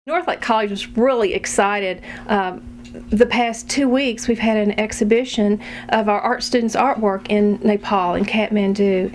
Northlake College was really excited. The past 2 weeks we've had an exhibition of our art students' artwork in Nepal, in Kathmandu.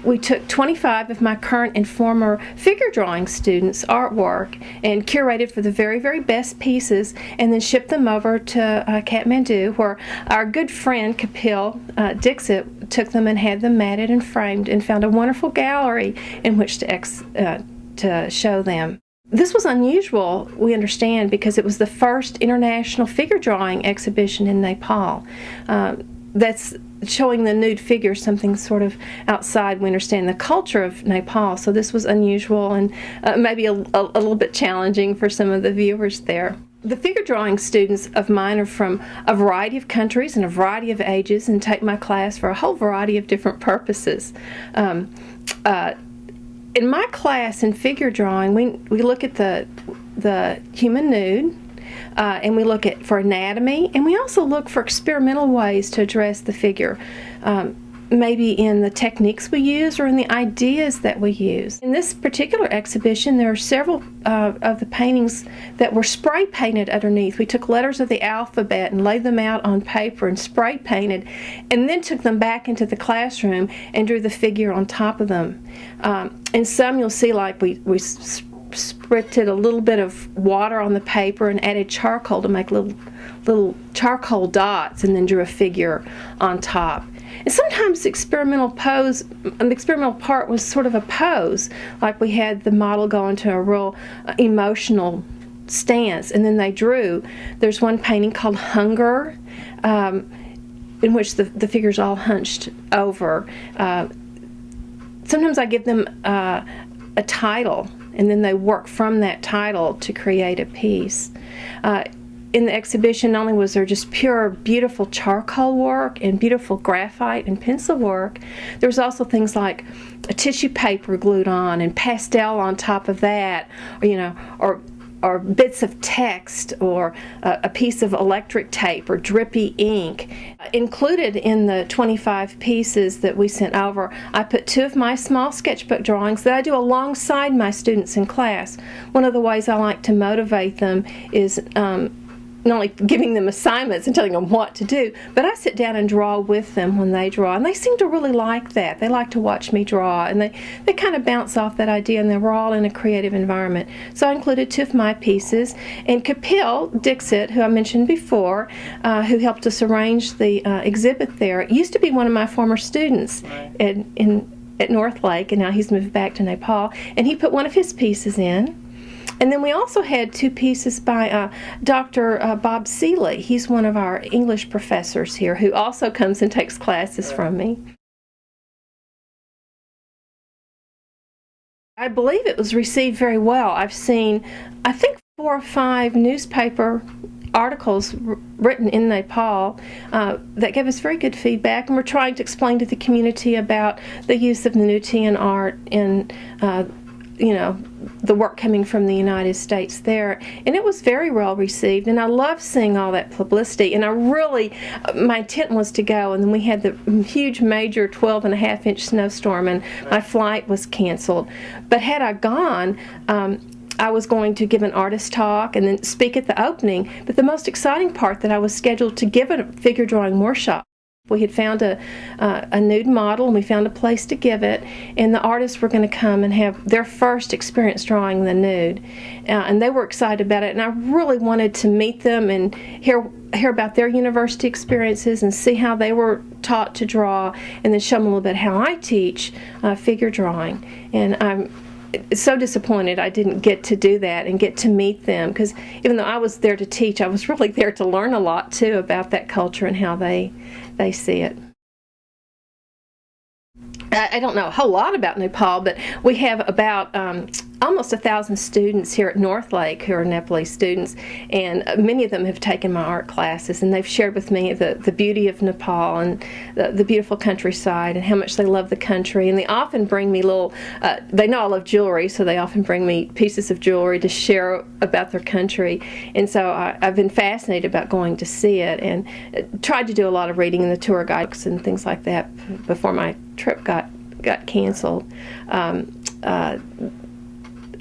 We took 25 of my current and former figure drawing students' artwork and curated for the very, very best pieces, and then shipped them over to Kathmandu, where our good friend Kapil Dixit took them and had them matted and framed and found a wonderful gallery in which to show them. This was unusual, we understand, because it was the first international figure drawing exhibition in Nepal. That's showing the nude figure, something sort of outside, we understand, the culture of Nepal. So this was unusual and maybe a little bit challenging for some of the viewers there. The figure drawing students of mine are from a variety of countries and a variety of ages and take my class for a whole variety of different purposes. In my class in figure drawing, we look at the human nude, and we look for anatomy, and we also look for experimental ways to address the figure, maybe in the techniques we use or in the ideas that we use. In this particular exhibition, there are several of the paintings that were spray painted underneath. We took letters of the alphabet and laid them out on paper and spray painted, and then took them back into the classroom and drew the figure on top of them. In some you'll see like we spritted a little bit of water on the paper and added charcoal to make little charcoal dots, and then drew a figure on top. And sometimes the experimental part was sort of a pose, like we had the model go into a real emotional stance, and then they drew. There's one painting called Hunger, in which the figure's all hunched over. Sometimes I give them a title, and then they work from that title to create a piece. In the exhibition, not only was there just pure, beautiful charcoal work and beautiful graphite and pencil work, there was also things like a tissue paper glued on and pastel on top of that, or bits of text, or a piece of electric tape or drippy ink. Included in the 25 pieces that we sent over, I put 2 of my small sketchbook drawings that I do alongside my students in class. One of the ways I like to motivate them is not only giving them assignments and telling them what to do, but I sit down and draw with them when they draw, and they seem to really like that. They like to watch me draw, and they kind of bounce off that idea, and we're all in a creative environment. So I included 2 of my pieces, and Kapil Dixit, who I mentioned before, who helped us arrange the exhibit there, used to be one of my former students at Northlake, and now he's moved back to Nepal, and he put one of his pieces in. And then we also had 2 pieces by Dr. Bob Seeley. He's one of our English professors here who also comes and takes classes from me. I believe it was received very well. I've seen, I think, 4 or 5 newspaper articles written in Nepal that gave us very good feedback, and we're trying to explain to the community about the use of Nudian art in the work coming from the United States there, and it was very well received, and I love seeing all that publicity, and my intent was to go, and then we had the huge major 12.5-inch snowstorm, and my flight was canceled. But had I gone, I was going to give an artist talk and then speak at the opening, but the most exciting part that I was scheduled to give a figure drawing workshop. We had found a nude model, and we found a place to give it, and the artists were going to come and have their first experience drawing the nude, and they were excited about it, and I really wanted to meet them and hear about their university experiences and see how they were taught to draw, and then show them a little bit how I teach figure drawing. And I'm so disappointed I didn't get to do that and get to meet them, because even though I was there to teach, I was really there to learn a lot too about that culture and how they see it. I don't know a whole lot about Nepal, but we have about almost 1,000 students here at Northlake who are Nepalese students, and many of them have taken my art classes, and they've shared with me the beauty of Nepal and the beautiful countryside and how much they love the country. And they often bring me they know I love jewelry, so they often bring me pieces of jewelry to share about their country. And so I've been fascinated about going to see it, and tried to do a lot of reading in the tour guides and things like that before my trip got canceled.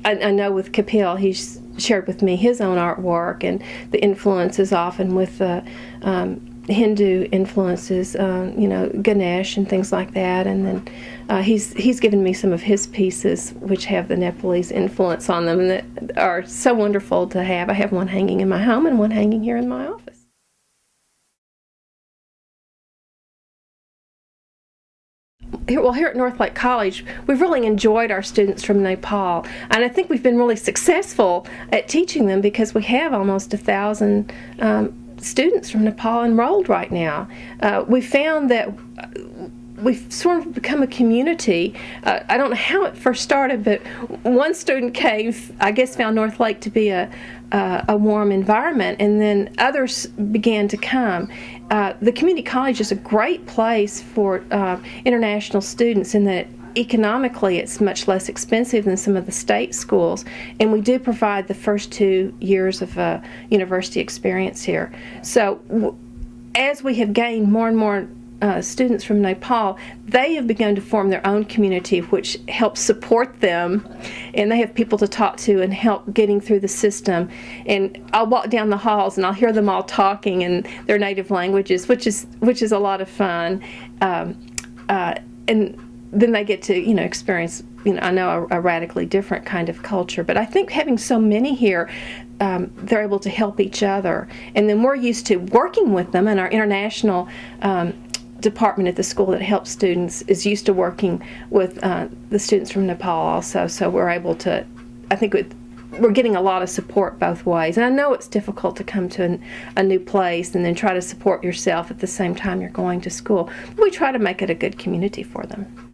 I know with Kapil, he's shared with me his own artwork, and the influences often with the Hindu influences, Ganesh and things like that. And then he's given me some of his pieces which have the Nepalese influence on them, and that are so wonderful to have. I have one hanging in my home and one hanging here in my office. Here at North Lake College, we've really enjoyed our students from Nepal, and I think we've been really successful at teaching them because we have almost 1,000 students from Nepal enrolled right now. We found that we've sort of become a community. I don't know how it first started, but one student came, I guess, found North Lake to be a warm environment, and then others began to come. The community college is a great place for international students in that economically it's much less expensive than some of the state schools, and we do provide the first 2 years of university experience here. So as we have gained more and more students from Nepal, they have begun to form their own community, which helps support them, and they have people to talk to and help getting through the system. And I'll walk down the halls and I'll hear them all talking in their native languages, which is a lot of fun. And then they get to experience I know a radically different kind of culture. But I think having so many here, they're able to help each other, and then we're used to working with them, and our international department at the school that helps students is used to working with the students from Nepal also. So we're able to, I think we're getting a lot of support both ways. And I know it's difficult to come to a new place and then try to support yourself at the same time you're going to school. But we try to make it a good community for them.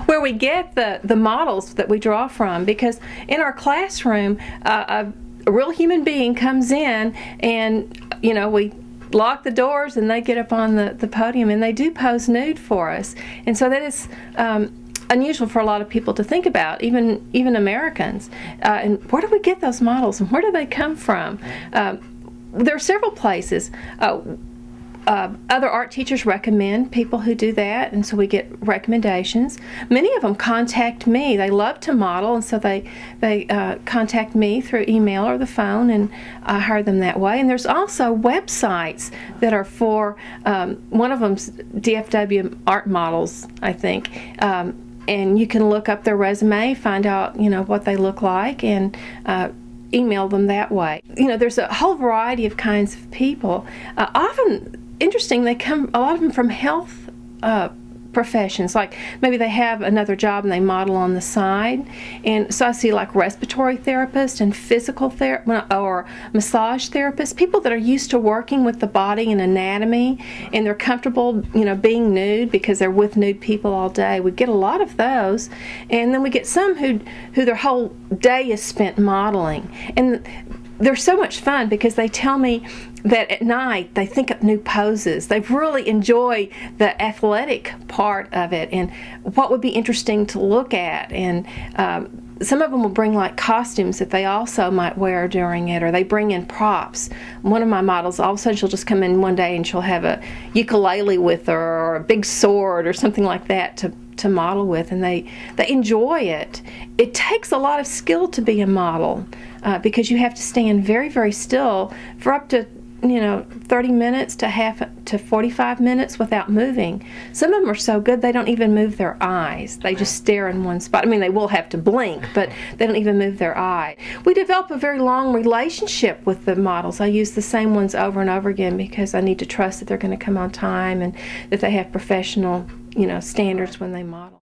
Where we get the models that we draw from, because in our classroom, a real human being comes in, and we lock the doors and they get up on the podium and they do pose nude for us. And so that is unusual for a lot of people to think about, even Americans. And where do we get those models, and where do they come from? There are several places. Other art teachers recommend people who do that, and so we get recommendations. Many of them contact me. They love to model, and so they contact me through email or the phone, and I hire them that way. And there's also websites that are for, one of them's DFW Art Models, I think, and you can look up their resume, find out what they look like, and email them that way. There's a whole variety of kinds of people. Often, interesting, they come, a lot of them, from health professions. Like maybe they have another job and they model on the side. And so I see like respiratory therapists and physical or massage therapists, people that are used to working with the body and anatomy, and they're comfortable, being nude because they're with nude people all day. We get a lot of those. And then we get some who their whole day is spent modeling. And they're so much fun because they tell me that at night they think up new poses. They really enjoy the athletic part of it and what would be interesting to look at. And some of them will bring like costumes that they also might wear during it, or they bring in props. One of my models, all of a sudden she'll just come in one day and she'll have a ukulele with her, or a big sword or something like that to model with, and they enjoy it. It takes a lot of skill to be a model because you have to stand very, very still for up to 30 minutes to 45 minutes without moving. Some of them are so good they don't even move their eyes. They just stare in one spot. I mean, they will have to blink, but they don't even move their eye. We develop a very long relationship with the models. I use the same ones over and over again because I need to trust that they're going to come on time and that they have professional, standards when they model.